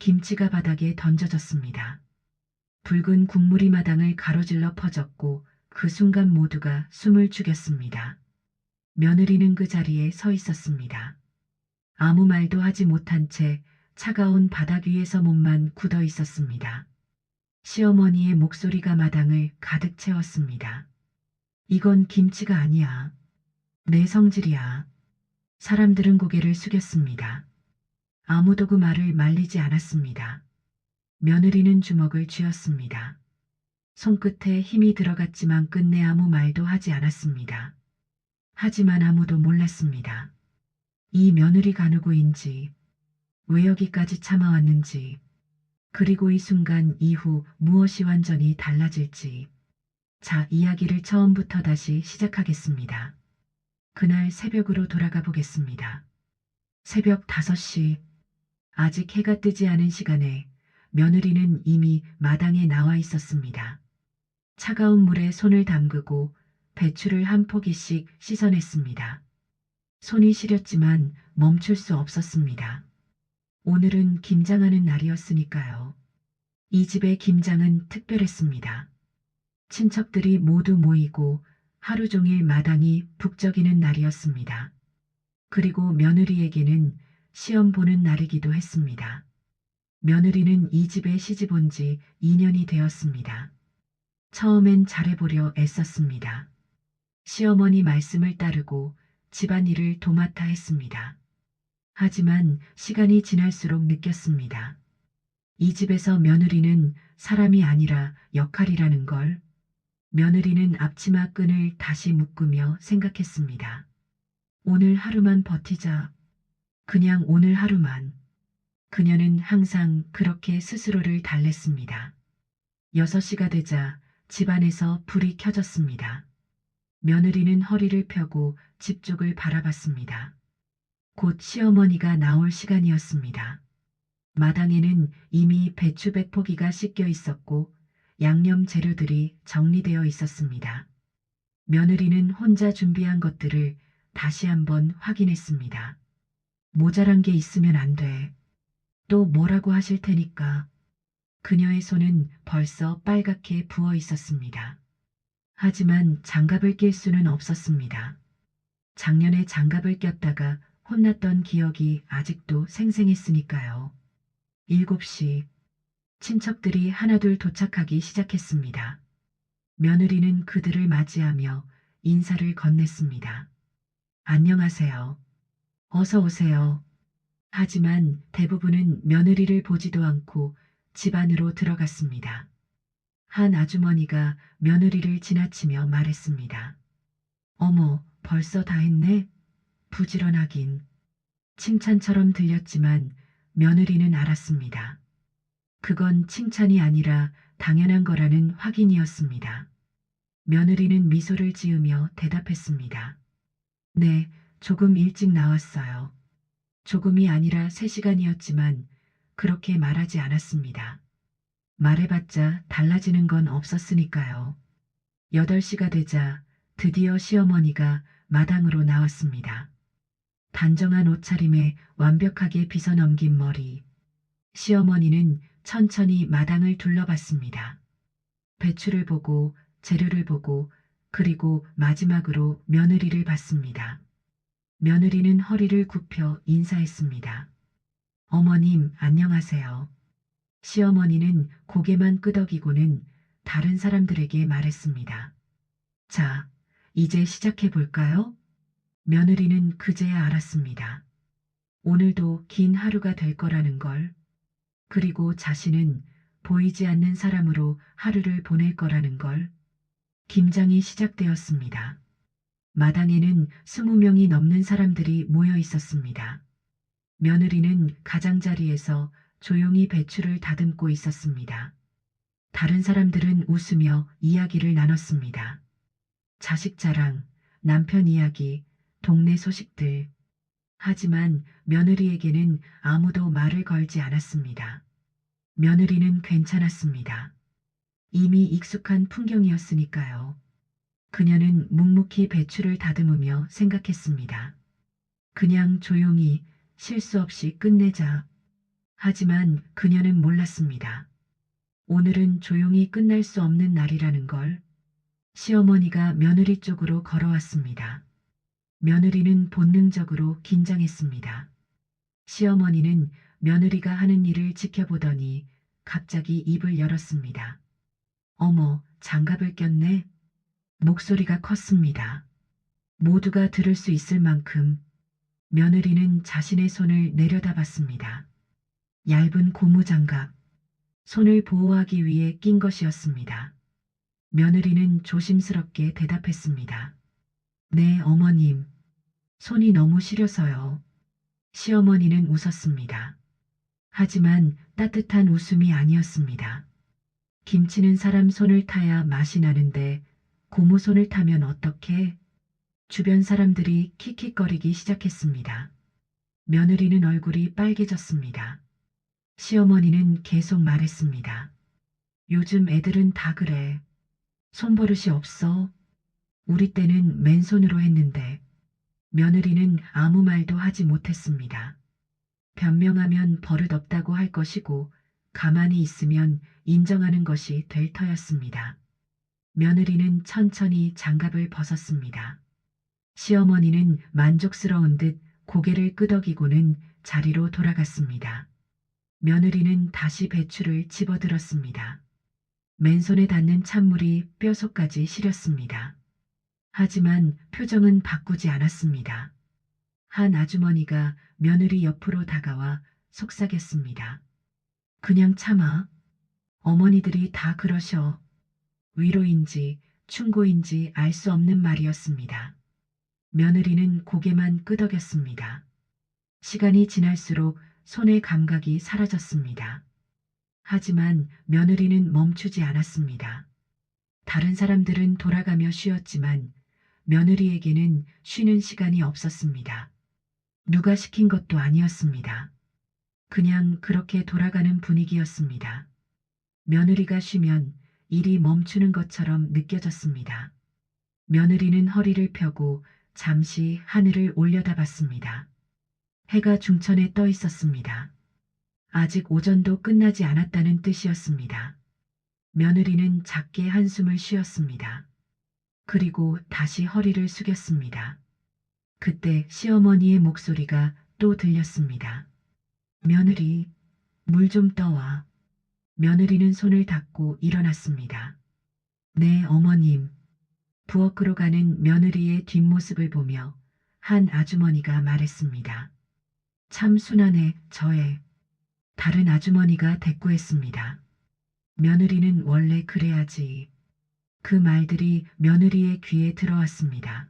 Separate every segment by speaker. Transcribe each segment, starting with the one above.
Speaker 1: 김치가 바닥에 던져졌습니다. 붉은 국물이 마당을 가로질러 퍼졌고 그 순간 모두가 숨을 죽였습니다. 며느리는 그 자리에 서 있었습니다. 아무 말도 하지 못한 채 차가운 바닥 위에서 몸만 굳어 있었습니다. 시어머니의 목소리가 마당을 가득 채웠습니다. 이건 김치가 아니야. 내 성질이야. 사람들은 고개를 숙였습니다. 아무도 그 말을 말리지 않았습니다. 며느리는 주먹을 쥐었습니다. 손끝에 힘이 들어갔지만 끝내 아무 말도 하지 않았습니다. 하지만 아무도 몰랐습니다. 이 며느리가 누구인지, 왜 여기까지 참아왔는지, 그리고 이 순간 이후 무엇이 완전히 달라질지. 자, 이야기를 처음부터 다시 시작하겠습니다. 그날 새벽으로 돌아가 보겠습니다. 새벽 5시, 아직 해가 뜨지 않은 시간에 며느리는 이미 마당에 나와 있었습니다. 차가운 물에 손을 담그고 배추를 한 포기씩 씻어냈습니다. 손이 시렸지만 멈출 수 없었습니다. 오늘은 김장하는 날이었으니까요. 이 집의 김장은 특별했습니다. 친척들이 모두 모이고 하루 종일 마당이 북적이는 날이었습니다. 그리고 며느리에게는 시험 보는 날이기도 했습니다. 며느리는 이 집에 시집 온 지 2년이 되었습니다. 처음엔 잘해보려 애썼습니다. 시어머니 말씀을 따르고 집안일을 도맡아 했습니다. 하지만 시간이 지날수록 느꼈습니다. 이 집에서 며느리는 사람이 아니라 역할이라는 걸. 며느리는 앞치마 끈을 다시 묶으며 생각했습니다. 오늘 하루만 버티자. 그냥 오늘 하루만. 그녀는 항상 그렇게 스스로를 달랬습니다. 6시가 되자 집안에서 불이 켜졌습니다. 며느리는 허리를 펴고 집 쪽을 바라봤습니다. 곧 시어머니가 나올 시간이었습니다. 마당에는 이미 배추 100포기가 씻겨 있었고 양념 재료들이 정리되어 있었습니다. 며느리는 혼자 준비한 것들을 다시 한번 확인했습니다. 모자란 게 있으면 안 돼. 또 뭐라고 하실 테니까. 그녀의 손은 벌써 빨갛게 부어 있었습니다. 하지만 장갑을 낄 수는 없었습니다. 작년에 장갑을 꼈다가 혼났던 기억이 아직도 생생했으니까요. 7시, 친척들이 하나둘 도착하기 시작했습니다. 며느리는 그들을 맞이하며 인사를 건넸습니다. 안녕하세요. 어서 오세요. 하지만 대부분은 며느리를 보지도 않고 집 안으로 들어갔습니다. 한 아주머니가 며느리를 지나치며 말했습니다. 어머, 벌써 다 했네? 부지런하긴. 칭찬처럼 들렸지만 며느리는 알았습니다. 그건 칭찬이 아니라 당연한 거라는 확인이었습니다. 며느리는 미소를 지으며 대답했습니다. 네, 조금 일찍 나왔어요. 조금이 아니라 3시간이었지만 그렇게 말하지 않았습니다. 말해봤자 달라지는 건 없었으니까요. 8시가 되자 드디어 시어머니가 마당으로 나왔습니다. 단정한 옷차림에 완벽하게 빗어넘긴 머리. 시어머니는 천천히 마당을 둘러봤습니다. 배추를 보고 재료를 보고 그리고 마지막으로 며느리를 봤습니다. 며느리는 허리를 굽혀 인사했습니다. 어머님, 안녕하세요. 시어머니는 고개만 끄덕이고는 다른 사람들에게 말했습니다. 자, 이제 시작해 볼까요? 며느리는 그제야 알았습니다. 오늘도 긴 하루가 될 거라는 걸. 그리고 자신은 보이지 않는 사람으로 하루를 보낼 거라는 걸. 김장이 시작되었습니다. 마당에는 20명이 넘는 사람들이 모여 있었습니다. 며느리는 가장자리에서 조용히 배추를 다듬고 있었습니다. 다른 사람들은 웃으며 이야기를 나눴습니다. 자식 자랑, 남편 이야기, 동네 소식들. 하지만 며느리에게는 아무도 말을 걸지 않았습니다. 며느리는 괜찮았습니다. 이미 익숙한 풍경이었으니까요. 그녀는 묵묵히 배추를 다듬으며 생각했습니다. 그냥 조용히 실수 없이 끝내자. 하지만 그녀는 몰랐습니다. 오늘은 조용히 끝날 수 없는 날이라는 걸. 시어머니가 며느리 쪽으로 걸어왔습니다. 며느리는 본능적으로 긴장했습니다. 시어머니는 며느리가 하는 일을 지켜보더니 갑자기 입을 열었습니다. 어머, 장갑을 꼈네. 목소리가 컸습니다. 모두가 들을 수 있을 만큼. 며느리는 자신의 손을 내려다봤습니다. 얇은 고무장갑. 손을 보호하기 위해 낀 것이었습니다. 며느리는 조심스럽게 대답했습니다. 네, 어머님. 손이 너무 시려서요. 시어머니는 웃었습니다. 하지만 따뜻한 웃음이 아니었습니다. 김치는 사람 손을 타야 맛이 나는데 고무 손을 타면 어떡해? 주변 사람들이 킥킥거리기 시작했습니다. 며느리는 얼굴이 빨개졌습니다. 시어머니는 계속 말했습니다. 요즘 애들은 다 그래. 손버릇이 없어. 우리 때는 맨손으로 했는데. 며느리는 아무 말도 하지 못했습니다. 변명하면 버릇 없다고 할 것이고 가만히 있으면 인정하는 것이 될 터였습니다. 며느리는 천천히 장갑을 벗었습니다. 시어머니는 만족스러운 듯 고개를 끄덕이고는 자리로 돌아갔습니다. 며느리는 다시 배추를 집어들었습니다. 맨손에 닿는 찬물이 뼛속까지 시렸습니다. 하지만 표정은 바꾸지 않았습니다. 한 아주머니가 며느리 옆으로 다가와 속삭였습니다. 그냥 참아. 어머니들이 다 그러셔. 위로인지 충고인지 알 수 없는 말이었습니다. 며느리는 고개만 끄덕였습니다. 시간이 지날수록 손의 감각이 사라졌습니다. 하지만 며느리는 멈추지 않았습니다. 다른 사람들은 돌아가며 쉬었지만 며느리에게는 쉬는 시간이 없었습니다. 누가 시킨 것도 아니었습니다. 그냥 그렇게 돌아가는 분위기였습니다. 며느리가 쉬면 일이 멈추는 것처럼 느껴졌습니다. 며느리는 허리를 펴고 잠시 하늘을 올려다봤습니다. 해가 중천에 떠 있었습니다. 아직 오전도 끝나지 않았다는 뜻이었습니다. 며느리는 작게 한숨을 쉬었습니다. 그리고 다시 허리를 숙였습니다. 그때 시어머니의 목소리가 또 들렸습니다. 며느리, 물 좀 떠와. 며느리는 손을 닦고 일어났습니다. 네, 어머님. 부엌으로 가는 며느리의 뒷모습을 보며 한 아주머니가 말했습니다. 참 순하네, 저애. 다른 아주머니가 대꾸했습니다. 며느리는 원래 그래야지. 그 말들이 며느리의 귀에 들어왔습니다.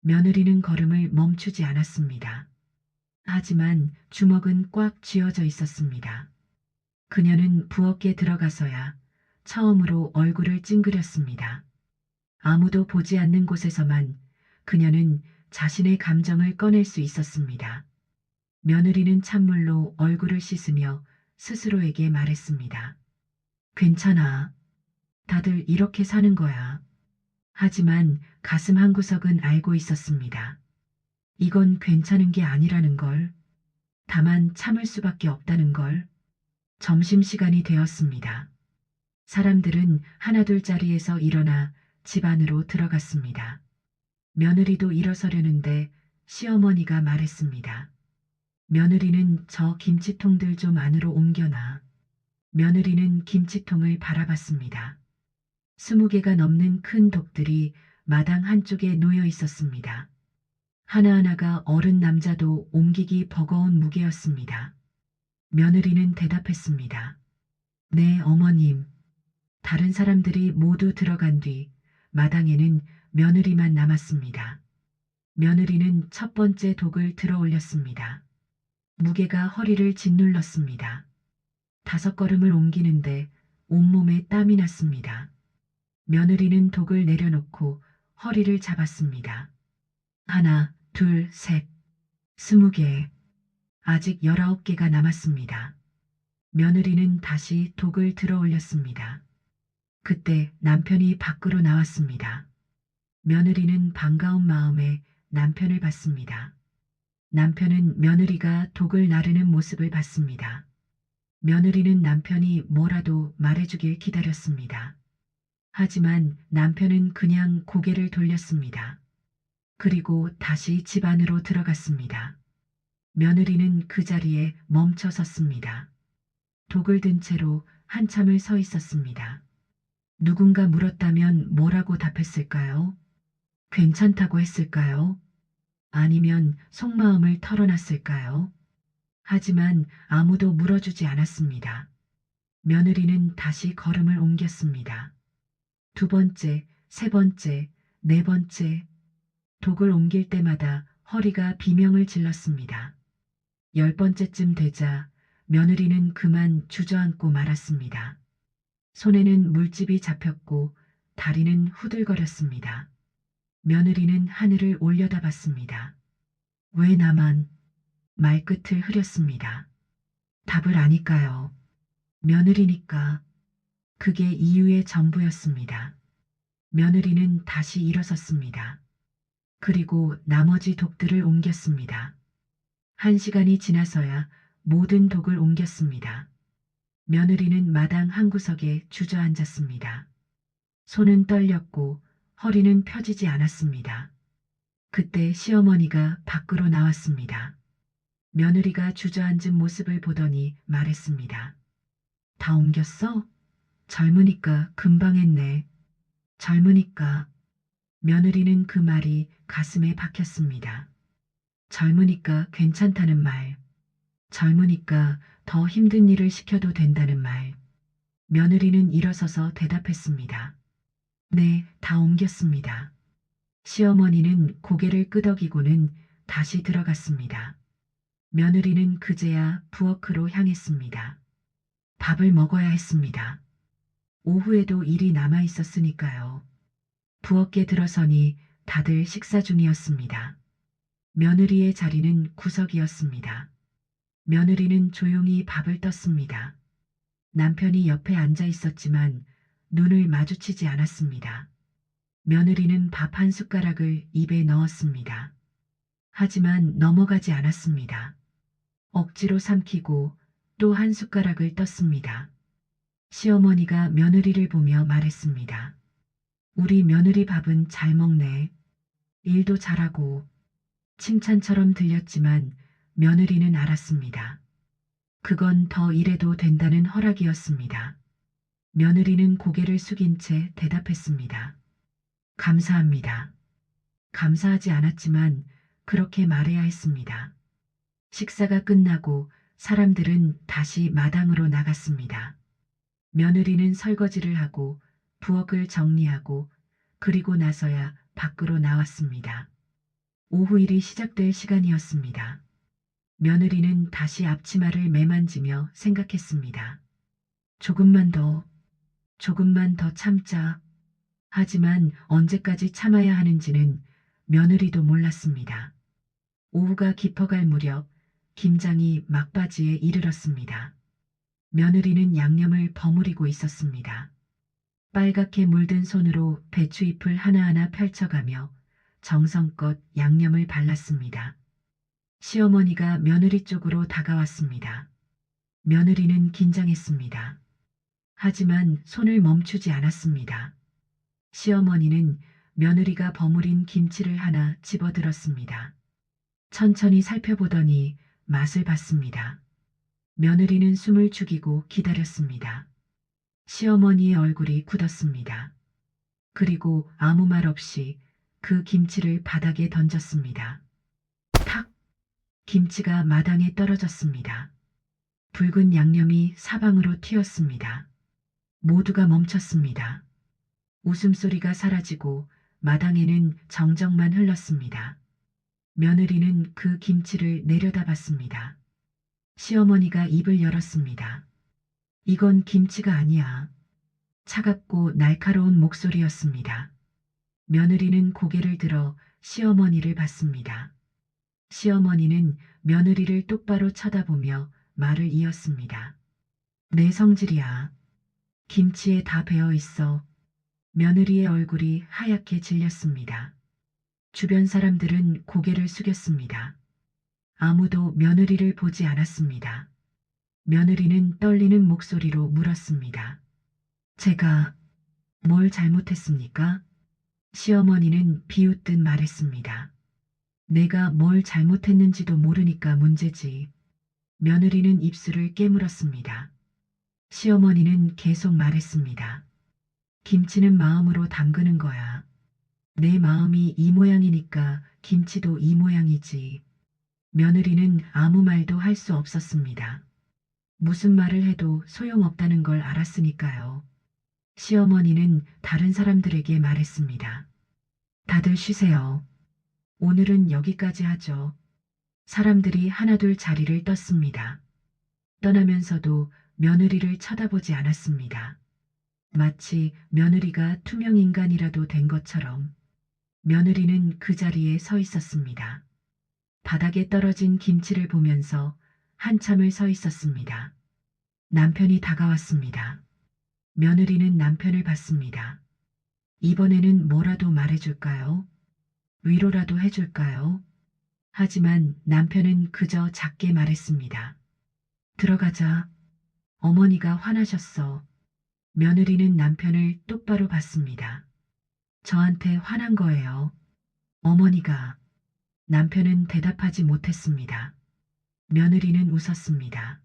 Speaker 1: 며느리는 걸음을 멈추지 않았습니다. 하지만 주먹은 꽉 쥐어져 있었습니다. 그녀는 부엌에 들어가서야 처음으로 얼굴을 찡그렸습니다. 아무도 보지 않는 곳에서만 그녀는 자신의 감정을 꺼낼 수 있었습니다. 며느리는 찬물로 얼굴을 씻으며 스스로에게 말했습니다. 괜찮아. 다들 이렇게 사는 거야. 하지만 가슴 한구석은 알고 있었습니다. 이건 괜찮은 게 아니라는 걸. 다만 참을 수밖에 없다는 걸. 점심시간이 되었습니다. 사람들은 하나둘자리에서 일어나 집 안으로 들어갔습니다. 며느리도 일어서려는데 시어머니가 말했습니다. 며느리는 저 김치통들 좀 안으로 옮겨놔. 며느리는 김치통을 바라봤습니다. 20개가 넘는 큰 독들이 마당 한쪽에 놓여 있었습니다. 하나하나가 어른 남자도 옮기기 버거운 무게였습니다. 며느리는 대답했습니다. 네, 어머님. 다른 사람들이 모두 들어간 뒤 마당에는 며느리만 남았습니다. 며느리는 첫 번째 독을 들어 올렸습니다. 무게가 허리를 짓눌렀습니다. 5걸음을 옮기는데 온몸에 땀이 났습니다. 며느리는 독을 내려놓고 허리를 잡았습니다. 하나, 둘, 셋, 20개. 아직 19개가 남았습니다. 며느리는 다시 독을 들어 올렸습니다. 그때 남편이 밖으로 나왔습니다. 며느리는 반가운 마음에 남편을 봤습니다. 남편은 며느리가 독을 나르는 모습을 봤습니다. 며느리는 남편이 뭐라도 말해주길 기다렸습니다. 하지만 남편은 그냥 고개를 돌렸습니다. 그리고 다시 집 안으로 들어갔습니다. 며느리는 그 자리에 멈춰 섰습니다. 독을 든 채로 한참을 서 있었습니다. 누군가 물었다면 뭐라고 답했을까요? 괜찮다고 했을까요? 아니면 속마음을 털어놨을까요? 하지만 아무도 물어주지 않았습니다. 며느리는 다시 걸음을 옮겼습니다. 두 번째, 세 번째, 네 번째. 독을 옮길 때마다 허리가 비명을 질렀습니다. 열 번째쯤 되자 며느리는 그만 주저앉고 말았습니다. 손에는 물집이 잡혔고 다리는 후들거렸습니다. 며느리는 하늘을 올려다봤습니다. 왜 나만? 말끝을 흐렸습니다. 답을 아니까요. 며느리니까. 그게 이유의 전부였습니다. 며느리는 다시 일어섰습니다. 그리고 나머지 독들을 옮겼습니다. 1시간이 지나서야 모든 독을 옮겼습니다. 며느리는 마당 한구석에 주저앉았습니다. 손은 떨렸고 허리는 펴지지 않았습니다. 그때 시어머니가 밖으로 나왔습니다. 며느리가 주저앉은 모습을 보더니 말했습니다. 다 옮겼어? 젊으니까 금방 했네. 젊으니까. 며느리는 그 말이 가슴에 박혔습니다. 젊으니까 괜찮다는 말. 젊으니까 더 힘든 일을 시켜도 된다는 말. 며느리는 일어서서 대답했습니다. 네, 다 옮겼습니다. 시어머니는 고개를 끄덕이고는 다시 들어갔습니다. 며느리는 그제야 부엌으로 향했습니다. 밥을 먹어야 했습니다. 오후에도 일이 남아 있었으니까요. 부엌에 들어서니 다들 식사 중이었습니다. 며느리의 자리는 구석이었습니다. 며느리는 조용히 밥을 떴습니다. 남편이 옆에 앉아 있었지만 눈을 마주치지 않았습니다. 며느리는 밥 한 숟가락을 입에 넣었습니다. 하지만 넘어가지 않았습니다. 억지로 삼키고 또 한 숟가락을 떴습니다. 시어머니가 며느리를 보며 말했습니다. 우리 며느리 밥은 잘 먹네. 일도 잘하고. 칭찬처럼 들렸지만 며느리는 알았습니다. 그건 더 일해도 된다는 허락이었습니다. 며느리는 고개를 숙인 채 대답했습니다. 감사합니다. 감사하지 않았지만 그렇게 말해야 했습니다. 식사가 끝나고 사람들은 다시 마당으로 나갔습니다. 며느리는 설거지를 하고 부엌을 정리하고 그리고 나서야 밖으로 나왔습니다. 오후 일이 시작될 시간이었습니다. 며느리는 다시 앞치마를 매만지며 생각했습니다. 조금만 더 참자. 하지만 언제까지 참아야 하는지는 며느리도 몰랐습니다. 오후가 깊어갈 무렵 김장이 막바지에 이르렀습니다. 며느리는 양념을 버무리고 있었습니다. 빨갛게 물든 손으로 배추잎을 하나하나 펼쳐가며 정성껏 양념을 발랐습니다. 시어머니가 며느리 쪽으로 다가왔습니다. 며느리는 긴장했습니다. 하지만 손을 멈추지 않았습니다. 시어머니는 며느리가 버무린 김치를 하나 집어들었습니다. 천천히 살펴보더니 맛을 봤습니다. 며느리는 숨을 죽이고 기다렸습니다. 시어머니의 얼굴이 굳었습니다. 그리고 아무 말 없이 그 김치를 바닥에 던졌습니다. 탁! 김치가 마당에 떨어졌습니다. 붉은 양념이 사방으로 튀었습니다. 모두가 멈췄습니다. 웃음소리가 사라지고 마당에는 정적만 흘렀습니다. 며느리는 그 김치를 내려다봤습니다. 시어머니가 입을 열었습니다. 이건 김치가 아니야. 차갑고 날카로운 목소리였습니다. 며느리는 고개를 들어 시어머니를 봤습니다. 시어머니는 며느리를 똑바로 쳐다보며 말을 이었습니다. 내 성질이야. 김치에 다 배어 있어. 며느리의 얼굴이 하얗게 질렸습니다. 주변 사람들은 고개를 숙였습니다. 아무도 며느리를 보지 않았습니다. 며느리는 떨리는 목소리로 물었습니다. 제가 뭘 잘못했습니까? 시어머니는 비웃듯 말했습니다. 내가 뭘 잘못했는지도 모르니까 문제지. 며느리는 입술을 깨물었습니다. 시어머니는 계속 말했습니다. 김치는 마음으로 담그는 거야. 내 마음이 이 모양이니까 김치도 이 모양이지. 며느리는 아무 말도 할 수 없었습니다. 무슨 말을 해도 소용없다는 걸 알았으니까요. 시어머니는 다른 사람들에게 말했습니다. 다들 쉬세요. 오늘은 여기까지 하죠. 사람들이 하나둘 자리를 떴습니다. 떠나면서도 며느리를 쳐다보지 않았습니다. 마치 며느리가 투명인간이라도 된 것처럼 며느리는 그 자리에 서 있었습니다. 바닥에 떨어진 김치를 보면서 한참을 서 있었습니다. 남편이 다가왔습니다. 며느리는 남편을 봤습니다. 이번에는 뭐라도 말해줄까요? 위로라도 해줄까요? 하지만 남편은 그저 작게 말했습니다. 들어가자. 어머니가 화나셨어. 며느리는 남편을 똑바로 봤습니다. 저한테 화난 거예요. 어머니가. 남편은 대답하지 못했습니다. 며느리는 웃었습니다.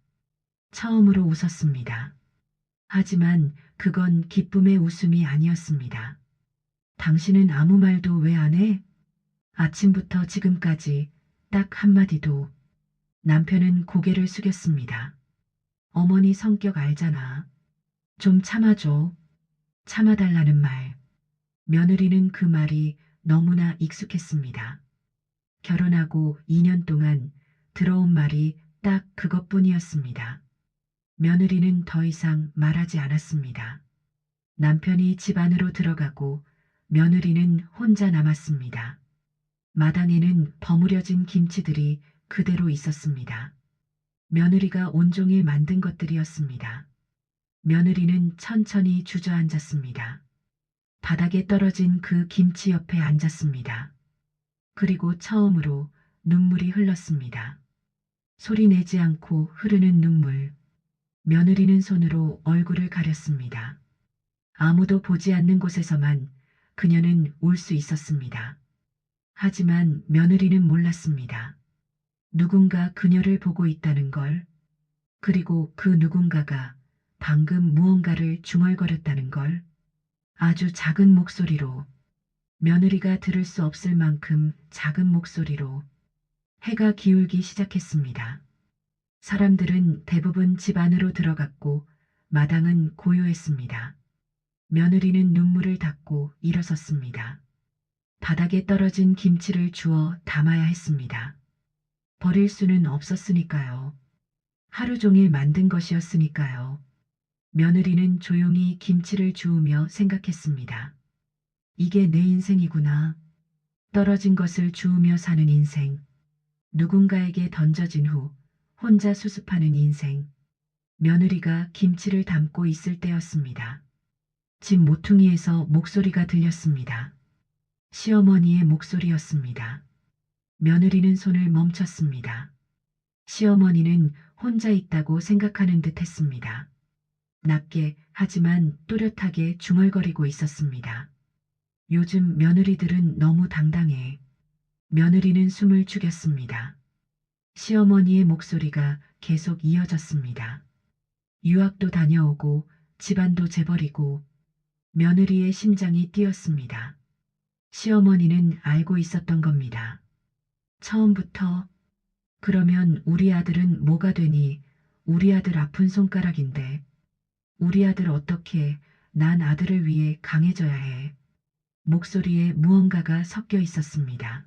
Speaker 1: 처음으로 웃었습니다. 하지만 그건 기쁨의 웃음이 아니었습니다. 당신은 아무 말도 왜 안 해? 아침부터 지금까지 딱 한마디도. 남편은 고개를 숙였습니다. 어머니 성격 알잖아. 좀 참아줘. 참아달라는 말. 며느리는 그 말이 너무나 익숙했습니다. 결혼하고 2년 동안 들어온 말이 딱 그것뿐이었습니다. 며느리는 더 이상 말하지 않았습니다. 남편이 집 안으로 들어가고 며느리는 혼자 남았습니다. 마당에는 버무려진 김치들이 그대로 있었습니다. 며느리가 온종일 만든 것들이었습니다. 며느리는 천천히 주저앉았습니다. 바닥에 떨어진 그 김치 옆에 앉았습니다. 그리고 처음으로 눈물이 흘렀습니다. 소리 내지 않고 흐르는 눈물. 며느리는 손으로 얼굴을 가렸습니다. 아무도 보지 않는 곳에서만 그녀는 울 수 있었습니다. 하지만 며느리는 몰랐습니다. 누군가 그녀를 보고 있다는 걸, 그리고 그 누군가가 방금 무언가를 중얼거렸다는 걸, 아주 작은 목소리로, 며느리가 들을 수 없을 만큼 작은 목소리로. 해가 기울기 시작했습니다. 사람들은 대부분 집 안으로 들어갔고 마당은 고요했습니다. 며느리는 눈물을 닦고 일어섰습니다. 바닥에 떨어진 김치를 주워 담아야 했습니다. 버릴 수는 없었으니까요. 하루 종일 만든 것이었으니까요. 며느리는 조용히 김치를 주우며 생각했습니다. 이게 내 인생이구나. 떨어진 것을 주우며 사는 인생. 누군가에게 던져진 후 혼자 수습하는 인생. 며느리가 김치를 담고 있을 때였습니다. 집 모퉁이에서 목소리가 들렸습니다. 시어머니의 목소리였습니다. 며느리는 손을 멈췄습니다. 시어머니는 혼자 있다고 생각하는 듯 했습니다. 낮게 하지만 또렷하게 중얼거리고 있었습니다. 요즘 며느리들은 너무 당당해. 며느리는 숨을 죽였습니다. 시어머니의 목소리가 계속 이어졌습니다. 유학도 다녀오고 집안도 재버리고. 며느리의 심장이 뛰었습니다. 시어머니는 알고 있었던 겁니다. 처음부터. 그러면 우리 아들은 뭐가 되니? 우리 아들 아픈 손가락인데. 우리 아들 어떻게, 난 아들을 위해 강해져야 해. 목소리에 무언가가 섞여 있었습니다.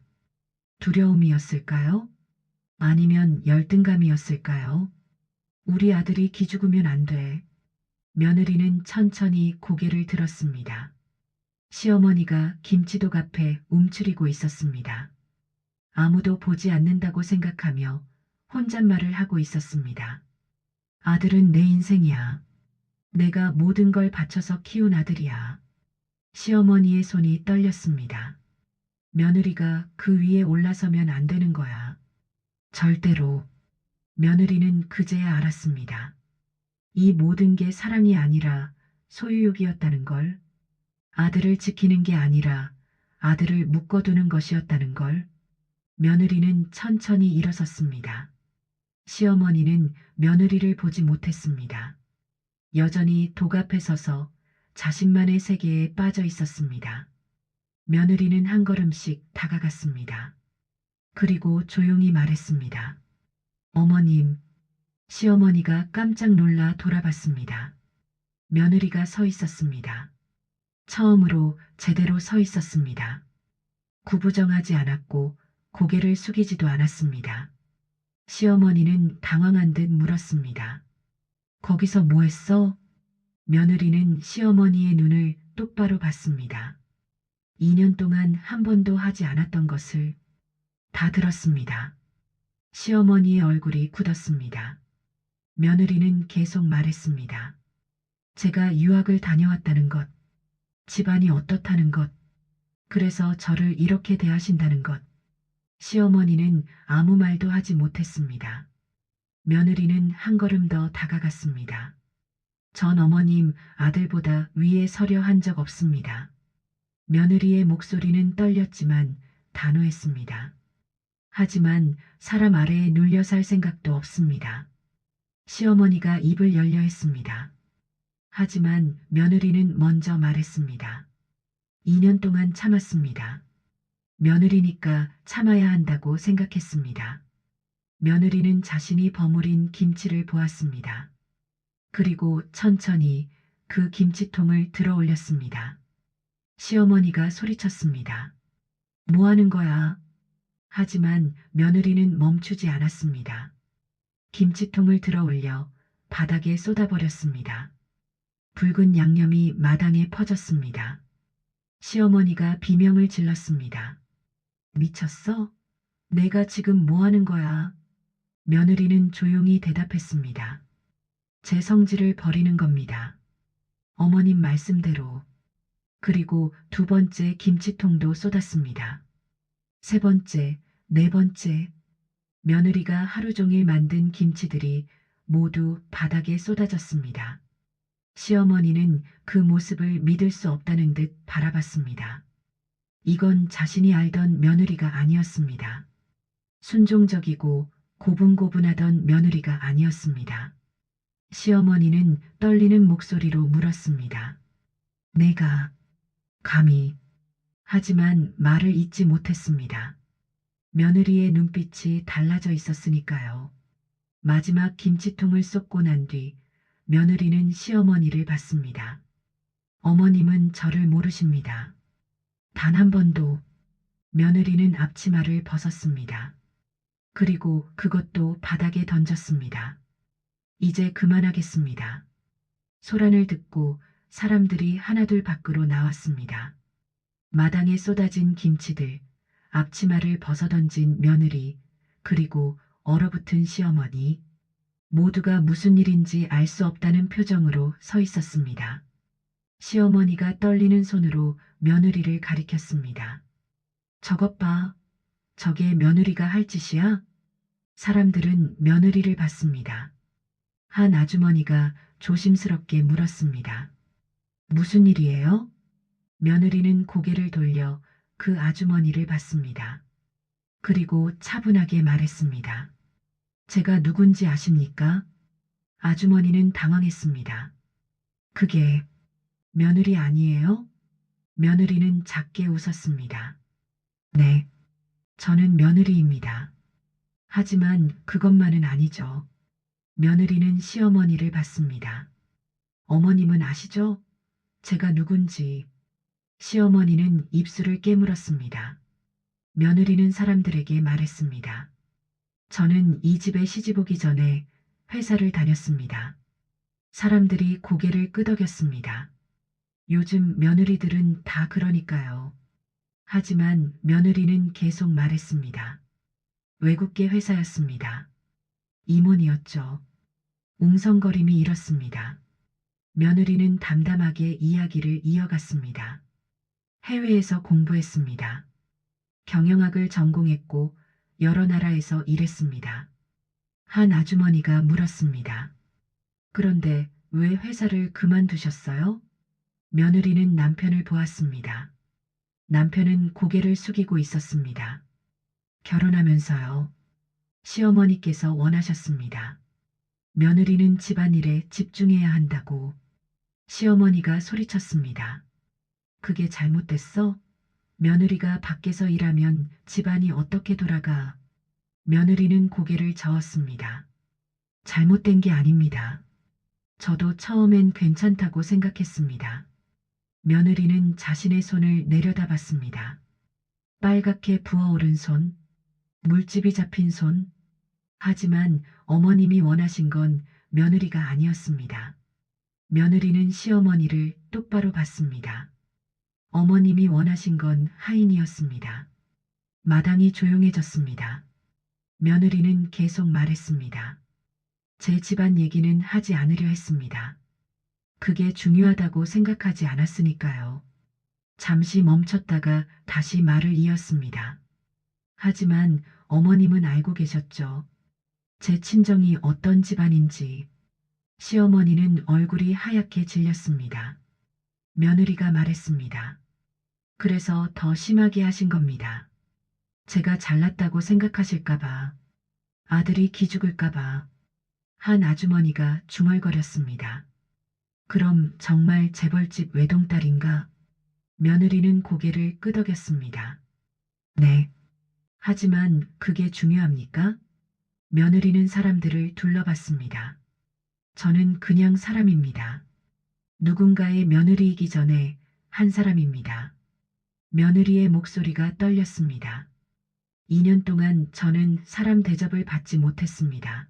Speaker 1: 두려움이었을까요? 아니면 열등감이었을까요? 우리 아들이 기죽으면 안 돼. 며느리는 천천히 고개를 들었습니다. 시어머니가 김치독 앞에 움츠리고 있었습니다. 아무도 보지 않는다고 생각하며 혼잣말을 하고 있었습니다. 아들은 내 인생이야. 내가 모든 걸 바쳐서 키운 아들이야. 시어머니의 손이 떨렸습니다. 며느리가 그 위에 올라서면 안 되는 거야. 절대로. 며느리는 그제야 알았습니다. 이 모든 게 사랑이 아니라 소유욕이었다는 걸, 아들을 지키는 게 아니라 아들을 묶어두는 것이었다는 걸. 며느리는 천천히 일어섰습니다. 시어머니는 며느리를 보지 못했습니다. 여전히 독 앞에 서서 자신만의 세계에 빠져 있었습니다. 며느리는 한 걸음씩 다가갔습니다. 그리고 조용히 말했습니다. 어머님. 시어머니가 깜짝 놀라 돌아봤습니다. 며느리가 서 있었습니다. 처음으로 제대로 서 있었습니다. 구부정하지 않았고 고개를 숙이지도 않았습니다. 시어머니는 당황한 듯 물었습니다. 거기서 뭐 했어? 며느리는 시어머니의 눈을 똑바로 봤습니다. 2년 동안 한 번도 하지 않았던 것을 다 들었습니다. 시어머니의 얼굴이 굳었습니다. 며느리는 계속 말했습니다. 제가 유학을 다녀왔다는 것, 집안이 어떻다는 것, 그래서 저를 이렇게 대하신다는 것. 시어머니는 아무 말도 하지 못했습니다. 며느리는 한 걸음 더 다가갔습니다. 전 어머님 아들보다 위에 서려 한 적 없습니다. 며느리의 목소리는 떨렸지만 단호했습니다. 하지만 사람 아래에 눌려 살 생각도 없습니다. 시어머니가 입을 열려 했습니다. 하지만 며느리는 먼저 말했습니다. 2년 동안 참았습니다. 며느리니까 참아야 한다고 생각했습니다. 며느리는 자신이 버무린 김치를 보았습니다. 그리고 천천히 그 김치통을 들어 올렸습니다. 시어머니가 소리쳤습니다. 뭐 하는 거야? 하지만 며느리는 멈추지 않았습니다. 김치통을 들어 올려 바닥에 쏟아버렸습니다. 붉은 양념이 마당에 퍼졌습니다. 시어머니가 비명을 질렀습니다. 미쳤어? 내가 지금 뭐 하는 거야? 며느리는 조용히 대답했습니다. 제 성질을 버리는 겁니다. 어머님 말씀대로. 그리고 두 번째 김치통도 쏟았습니다. 세 번째, 네 번째. 며느리가 하루 종일 만든 김치들이 모두 바닥에 쏟아졌습니다. 시어머니는 그 모습을 믿을 수 없다는 듯 바라봤습니다. 이건 자신이 알던 며느리가 아니었습니다. 순종적이고 고분고분하던 며느리가 아니었습니다. 시어머니는 떨리는 목소리로 물었습니다. 내가 감히. 하지만 말을 잇지 못했습니다. 며느리의 눈빛이 달라져 있었으니까요. 마지막 김치통을 쏟고 난 뒤 며느리는 시어머니를 봤습니다. 어머님은 저를 모르십니다. 단 한 번도. 며느리는 앞치마를 벗었습니다. 그리고 그것도 바닥에 던졌습니다. 이제 그만하겠습니다. 소란을 듣고 사람들이 하나둘 밖으로 나왔습니다. 마당에 쏟아진 김치들, 앞치마를 벗어던진 며느리, 그리고 얼어붙은 시어머니, 모두가 무슨 일인지 알 수 없다는 표정으로 서 있었습니다. 시어머니가 떨리는 손으로 며느리를 가리켰습니다. 저것 봐. 저게 며느리가 할 짓이야? 사람들은 며느리를 봤습니다. 한 아주머니가 조심스럽게 물었습니다. 무슨 일이에요? 며느리는 고개를 돌려 그 아주머니를 봤습니다. 그리고 차분하게 말했습니다. 제가 누군지 아십니까? 아주머니는 당황했습니다. 그게 며느리 아니에요? 며느리는 작게 웃었습니다. 네, 저는 며느리입니다. 하지만 그것만은 아니죠. 며느리는 시어머니를 봤습니다. 어머님은 아시죠? 제가 누군지. 시어머니는 입술을 깨물었습니다. 며느리는 사람들에게 말했습니다. 저는 이 집에 시집 오기 전에 회사를 다녔습니다. 사람들이 고개를 끄덕였습니다. 요즘 며느리들은 다 그러니까요. 하지만 며느리는 계속 말했습니다. 외국계 회사였습니다. 임원이었죠. 웅성거림이 일었습니다. 며느리는 담담하게 이야기를 이어갔습니다. 해외에서 공부했습니다. 경영학을 전공했고 여러 나라에서 일했습니다. 한 아주머니가 물었습니다. 그런데 왜 회사를 그만두셨어요? 며느리는 남편을 보았습니다. 남편은 고개를 숙이고 있었습니다. 결혼하면서요. 시어머니께서 원하셨습니다. 며느리는 집안일에 집중해야 한다고 시어머니가 소리쳤습니다. 그게 잘못됐어? 며느리가 밖에서 일하면 집안이 어떻게 돌아가? 며느리는 고개를 저었습니다. 잘못된 게 아닙니다. 저도 처음엔 괜찮다고 생각했습니다. 며느리는 자신의 손을 내려다봤습니다. 빨갛게 부어오른 손, 물집이 잡힌 손. 하지만 어머님이 원하신 건 며느리가 아니었습니다. 며느리는 시어머니를 똑바로 봤습니다. 어머님이 원하신 건 하인이었습니다. 마당이 조용해졌습니다. 며느리는 계속 말했습니다. 제 집안 얘기는 하지 않으려 했습니다. 그게 중요하다고 생각하지 않았으니까요. 잠시 멈췄다가 다시 말을 이었습니다. 하지만 어머님은 알고 계셨죠. 제 친정이 어떤 집안인지. 시어머니는 얼굴이 하얗게 질렸습니다. 며느리가 말했습니다. 그래서 더 심하게 하신 겁니다. 제가 잘났다고 생각하실까봐, 아들이 기죽을까봐. 한 아주머니가 중얼거렸습니다. 그럼 정말 재벌집 외동딸인가? 며느리는 고개를 끄덕였습니다. 네. 하지만 그게 중요합니까? 며느리는 사람들을 둘러봤습니다. 저는 그냥 사람입니다. 누군가의 며느리이기 전에 한 사람입니다. 며느리의 목소리가 떨렸습니다. 2년 동안 저는 사람 대접을 받지 못했습니다.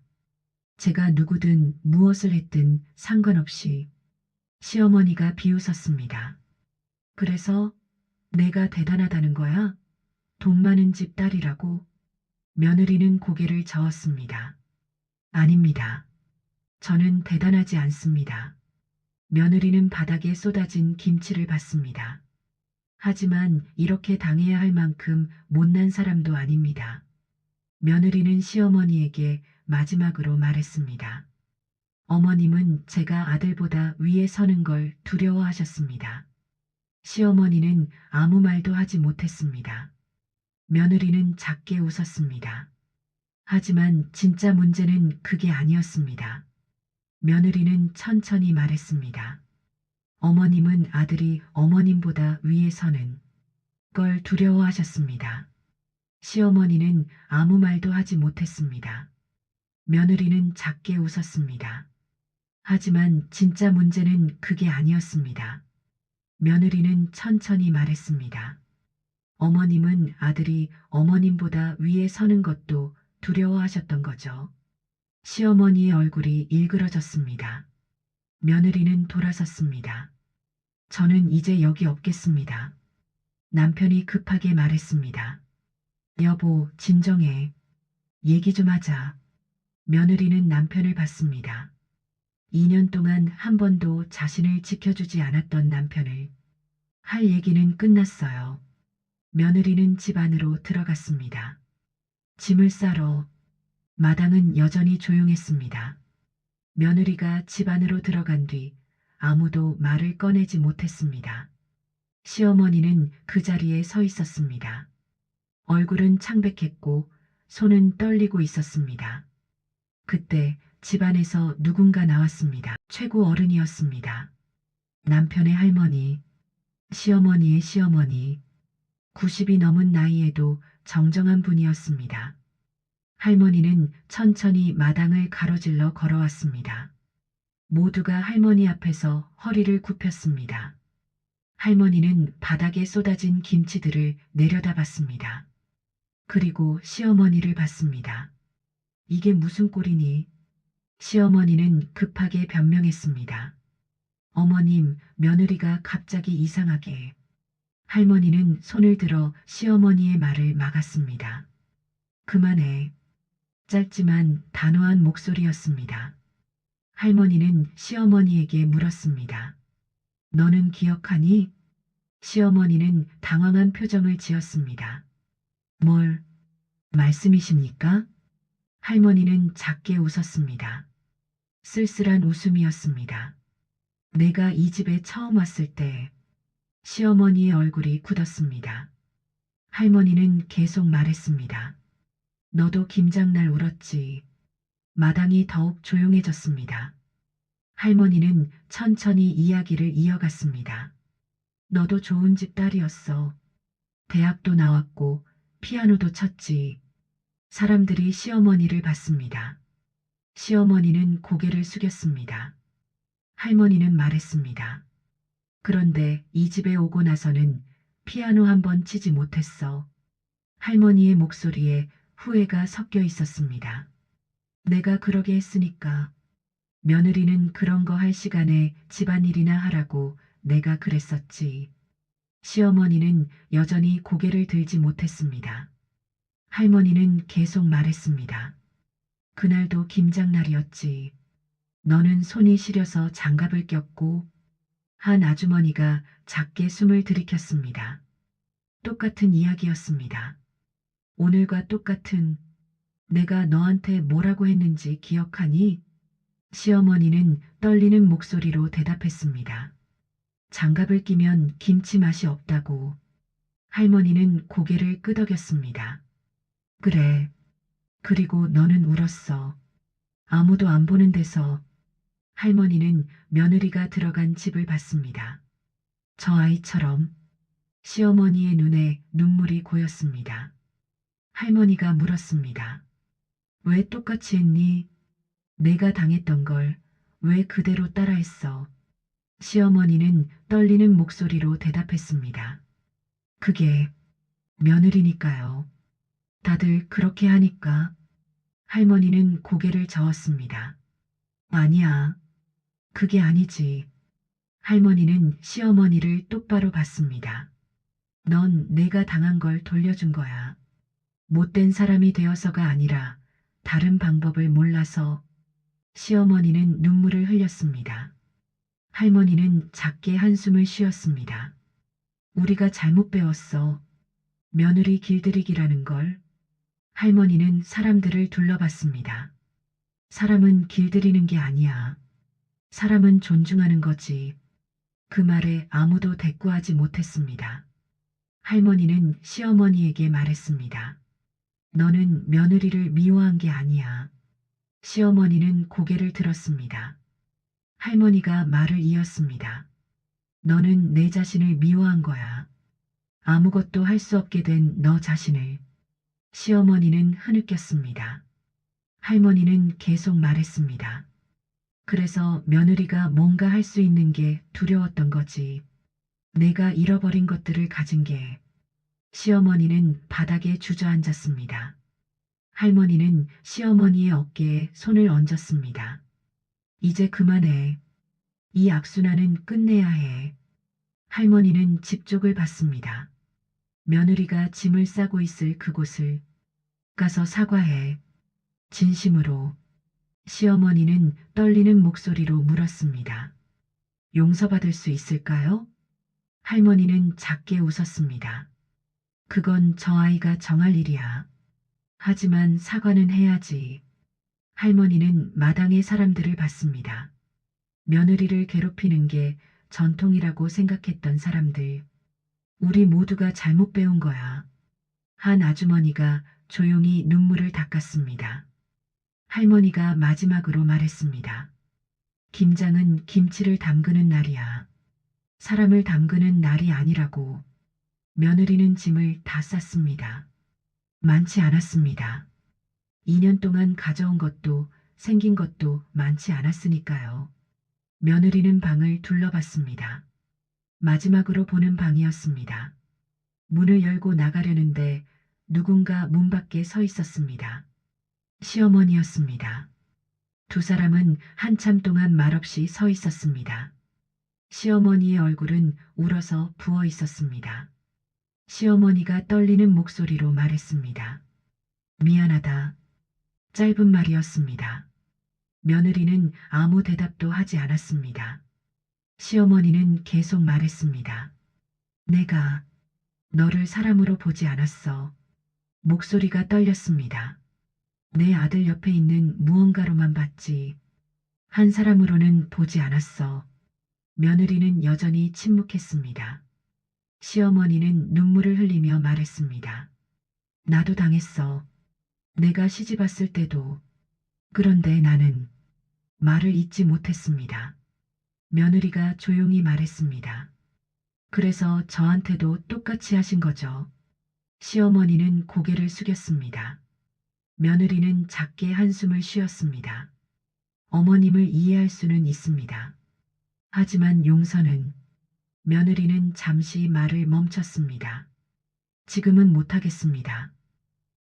Speaker 1: 제가 누구든 무엇을 했든 상관없이. 시어머니가 비웃었습니다. 그래서 내가 대단하다는 거야? 돈 많은 집 딸이라고? 며느리는 고개를 저었습니다. 아닙니다. 저는 대단하지 않습니다. 며느리는 바닥에 쏟아진 김치를 봤습니다. 하지만 이렇게 당해야 할 만큼 못난 사람도 아닙니다. 며느리는 시어머니에게 마지막으로 말했습니다. 어머님은 제가 아들보다 위에 서는 걸 두려워하셨습니다. 시어머니는 아무 말도 하지 못했습니다. 며느리는 작게 웃었습니다. 하지만 진짜 문제는 그게 아니었습니다. 며느리는 천천히 말했습니다. 어머님은 아들이 어머님보다 위에 서는 걸 두려워하셨습니다. 시어머니는 아무 말도 하지 못했습니다. 며느리는 작게 웃었습니다. 하지만 진짜 문제는 그게 아니었습니다. 며느리는 천천히 말했습니다. 어머님은 아들이 어머님보다 위에 서는 것도 두려워하셨던 거죠. 시어머니의 얼굴이 일그러졌습니다. 며느리는 돌아섰습니다. 저는 이제 여기 없겠습니다. 남편이 급하게 말했습니다. 여보, 진정해. 얘기 좀 하자. 며느리는 남편을 봤습니다. 2년 동안 한 번도 자신을 지켜주지 않았던 남편을. 할 얘기는 끝났어요. 며느리는 집 안으로 들어갔습니다. 짐을 싸러. 마당은 여전히 조용했습니다. 며느리가 집 안으로 들어간 뒤 아무도 말을 꺼내지 못했습니다. 시어머니는 그 자리에 서 있었습니다. 얼굴은 창백했고 손은 떨리고 있었습니다. 그때 집안에서 누군가 나왔습니다. 최고 어른이었습니다. 남편의 할머니, 시어머니의 시어머니, 90이 넘은 나이에도 정정한 분이었습니다. 할머니는 천천히 마당을 가로질러 걸어왔습니다. 모두가 할머니 앞에서 허리를 굽혔습니다. 할머니는 바닥에 쏟아진 김치들을 내려다봤습니다. 그리고 시어머니를 봤습니다. 이게 무슨 꼴이니? 시어머니는 급하게 변명했습니다. 어머님, 며느리가 갑자기 이상하게. 할머니는 손을 들어 시어머니의 말을 막았습니다. 그만해. 짧지만 단호한 목소리였습니다. 할머니는 시어머니에게 물었습니다. 너는 기억하니? 시어머니는 당황한 표정을 지었습니다. 뭘 말씀이십니까? 할머니는 작게 웃었습니다. 쓸쓸한 웃음이었습니다. 내가 이 집에 처음 왔을 때 시어머니의 얼굴이 굳었습니다. 할머니는 계속 말했습니다. 너도 김장날 울었지. 마당이 더욱 조용해졌습니다. 할머니는 천천히 이야기를 이어갔습니다. 너도 좋은 집 딸이었어. 대학도 나왔고 피아노도 쳤지. 사람들이 시어머니를 봤습니다. 시어머니는 고개를 숙였습니다. 할머니는 말했습니다. 그런데 이 집에 오고 나서는 피아노 한 번 치지 못했어. 할머니의 목소리에 후회가 섞여 있었습니다. 내가 그러게 했으니까. 며느리는 그런 거 할 시간에 집안일이나 하라고 내가 그랬었지. 시어머니는 여전히 고개를 들지 못했습니다. 할머니는 계속 말했습니다. 그날도 김장날이었지. 너는 손이 시려서 장갑을 꼈고 한 아주머니가 작게 숨을 들이켰습니다. 똑같은 이야기였습니다. 오늘과 똑같은 내가 너한테 뭐라고 했는지 기억하니? 시어머니는 떨리는 목소리로 대답했습니다. 장갑을 끼면 김치 맛이 없다고. 할머니는 고개를 끄덕였습니다. 그래. 그리고 너는 울었어. 아무도 안 보는 데서. 할머니는 며느리가 들어간 집을 봤습니다. 저 아이처럼. 시어머니의 눈에 눈물이 고였습니다. 할머니가 물었습니다. 왜 똑같이 했니? 내가 당했던 걸 왜 그대로 따라했어? 시어머니는 떨리는 목소리로 대답했습니다. 그게 며느리니까요. 다들 그렇게 하니까. 할머니는 고개를 저었습니다. 아니야. 그게 아니지. 할머니는 시어머니를 똑바로 봤습니다. 넌 내가 당한 걸 돌려준 거야. 못된 사람이 되어서가 아니라 다른 방법을 몰라서. 시어머니는 눈물을 흘렸습니다. 할머니는 작게 한숨을 쉬었습니다. 우리가 잘못 배웠어. 며느리 길들이기라는 걸. 할머니는 사람들을 둘러봤습니다. 사람은 길들이는 게 아니야. 사람은 존중하는 거지. 그 말에 아무도 대꾸하지 못했습니다. 할머니는 시어머니에게 말했습니다. 너는 며느리를 미워한 게 아니야. 시어머니는 고개를 들었습니다. 할머니가 말을 이었습니다. 너는 내 자신을 미워한 거야. 아무것도 할 수 없게 된 너 자신을. 시어머니는 흐느꼈습니다. 할머니는 계속 말했습니다. 그래서 며느리가 뭔가 할 수 있는 게 두려웠던 거지. 내가 잃어버린 것들을 가진 게. 시어머니는 바닥에 주저앉았습니다. 할머니는 시어머니의 어깨에 손을 얹었습니다. 이제 그만해. 이 악순환은 끝내야 해. 할머니는 집 쪽을 봤습니다. 며느리가 짐을 싸고 있을 그곳을. 가서 사과해. 진심으로. 시어머니는 떨리는 목소리로 물었습니다. 용서받을 수 있을까요? 할머니는 작게 웃었습니다. 그건 저 아이가 정할 일이야. 하지만 사과는 해야지. 할머니는 마당의 사람들을 봤습니다. 며느리를 괴롭히는 게 전통이라고 생각했던 사람들. 우리 모두가 잘못 배운 거야. 한 아주머니가 조용히 눈물을 닦았습니다. 할머니가 마지막으로 말했습니다. 김장은 김치를 담그는 날이야. 사람을 담그는 날이 아니라고. 며느리는 짐을 다 쌌습니다. 많지 않았습니다. 2년 동안 가져온 것도 생긴 것도 많지 않았으니까요. 며느리는 방을 둘러봤습니다. 마지막으로 보는 방이었습니다. 문을 열고 나가려는데 누군가 문 밖에 서 있었습니다. 시어머니였습니다. 두 사람은 한참 동안 말없이 서 있었습니다. 시어머니의 얼굴은 울어서 부어 있었습니다. 시어머니가 떨리는 목소리로 말했습니다. 미안하다. 짧은 말이었습니다. 며느리는 아무 대답도 하지 않았습니다. 시어머니는 계속 말했습니다. 내가 너를 사람으로 보지 않았어. 목소리가 떨렸습니다. 내 아들 옆에 있는 무언가로만 봤지 한 사람으로는 보지 않았어. 며느리는 여전히 침묵했습니다. 시어머니는 눈물을 흘리며 말했습니다. 나도 당했어. 내가 시집 왔을 때도. 그런데 나는 말을 잇지 못했습니다. 며느리가 조용히 말했습니다. 그래서 저한테도 똑같이 하신 거죠. 시어머니는 고개를 숙였습니다. 며느리는 작게 한숨을 쉬었습니다. 어머님을 이해할 수는 있습니다. 하지만 용서는. 며느리는 잠시 말을 멈췄습니다. 지금은 못하겠습니다.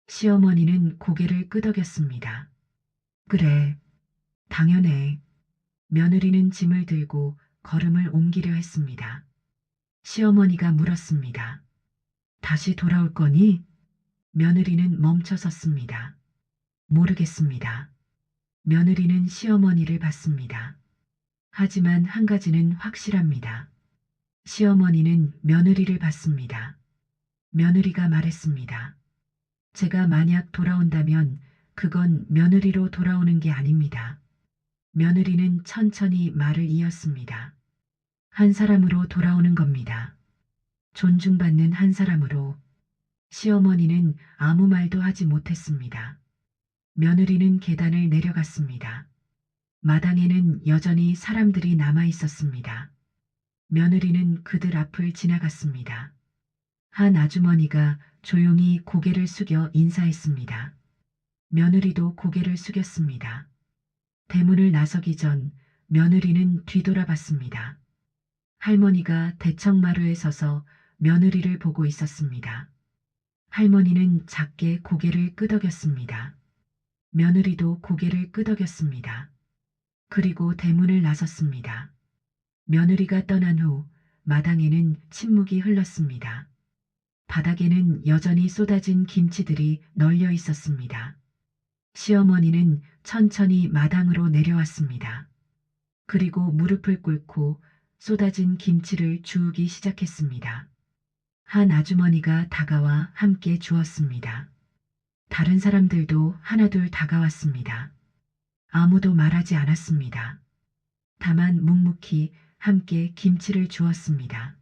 Speaker 1: 시어머니는 고개를 끄덕였습니다. 그래, 당연해. 며느리는 짐을 들고 걸음을 옮기려 했습니다. 시어머니가 물었습니다. 다시 돌아올 거니? 며느리는 멈춰섰습니다. 모르겠습니다. 며느리는 시어머니를 봤습니다. 하지만 한 가지는 확실합니다. 시어머니는 며느리를 봤습니다. 며느리가 말했습니다. 제가 만약 돌아온다면 그건 며느리로 돌아오는 게 아닙니다. 며느리는 천천히 말을 이었습니다. 한 사람으로 돌아오는 겁니다. 존중받는 한 사람으로. 시어머니는 아무 말도 하지 못했습니다. 며느리는 계단을 내려갔습니다. 마당에는 여전히 사람들이 남아 있었습니다. 며느리는 그들 앞을 지나갔습니다. 한 아주머니가 조용히 고개를 숙여 인사했습니다. 며느리도 고개를 숙였습니다. 대문을 나서기 전 며느리는 뒤돌아봤습니다. 할머니가 대청마루에 서서 며느리를 보고 있었습니다. 할머니는 작게 고개를 끄덕였습니다. 며느리도 고개를 끄덕였습니다. 그리고 대문을 나섰습니다. 며느리가 떠난 후 마당에는 침묵이 흘렀습니다. 바닥에는 여전히 쏟아진 김치들이 널려 있었습니다. 시어머니는 천천히 마당으로 내려왔습니다. 그리고 무릎을 꿇고 쏟아진 김치를 주우기 시작했습니다. 한 아주머니가 다가와 함께 주었습니다. 다른 사람들도 하나둘 다가왔습니다. 아무도 말하지 않았습니다. 다만 묵묵히 함께 김치를 주었습니다.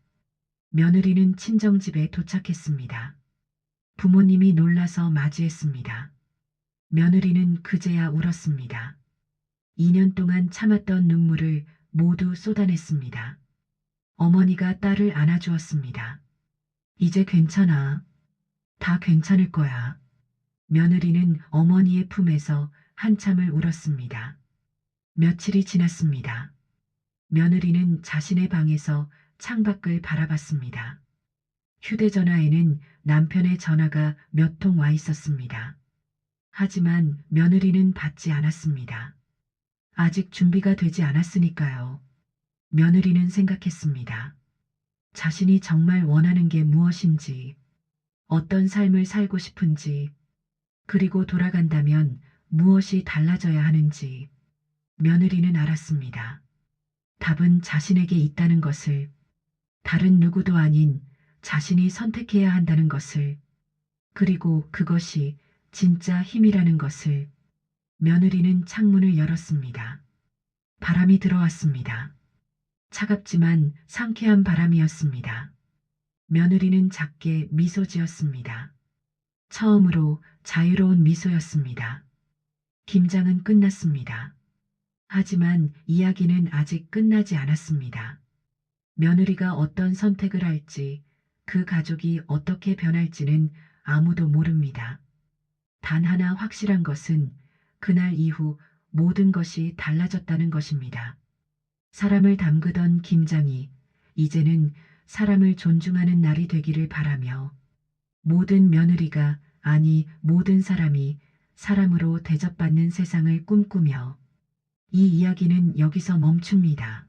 Speaker 1: 며느리는 친정집에 도착했습니다. 부모님이 놀라서 맞이했습니다. 며느리는 그제야 울었습니다. 2년 동안 참았던 눈물을 모두 쏟아냈습니다. 어머니가 딸을 안아주었습니다. 이제 괜찮아. 다 괜찮을 거야. 며느리는 어머니의 품에서 한참을 울었습니다. 며칠이 지났습니다. 며느리는 자신의 방에서 창밖을 바라봤습니다. 휴대전화에는 남편의 전화가 몇 통 와 있었습니다. 하지만 며느리는 받지 않았습니다. 아직 준비가 되지 않았으니까요. 며느리는 생각했습니다. 자신이 정말 원하는 게 무엇인지, 어떤 삶을 살고 싶은지, 그리고 돌아간다면 무엇이 달라져야 하는지 며느리는 알았습니다. 답은 자신에게 있다는 것을, 다른 누구도 아닌 자신이 선택해야 한다는 것을, 그리고 그것이 진짜 힘이라는 것을. 며느리는 창문을 열었습니다. 바람이 들어왔습니다. 차갑지만 상쾌한 바람이었습니다. 며느리는 작게 미소 지었습니다. 처음으로 자유로운 미소였습니다. 김장은 끝났습니다. 하지만 이야기는 아직 끝나지 않았습니다. 며느리가 어떤 선택을 할지, 그 가족이 어떻게 변할지는 아무도 모릅니다. 단 하나 확실한 것은 그날 이후 모든 것이 달라졌다는 것입니다. 사람을 담그던 김장이 이제는 사람을 존중하는 날이 되기를 바라며, 모든 며느리가, 아니 모든 사람이 사람으로 대접받는 세상을 꿈꾸며. 이 이야기는 여기서 멈춥니다.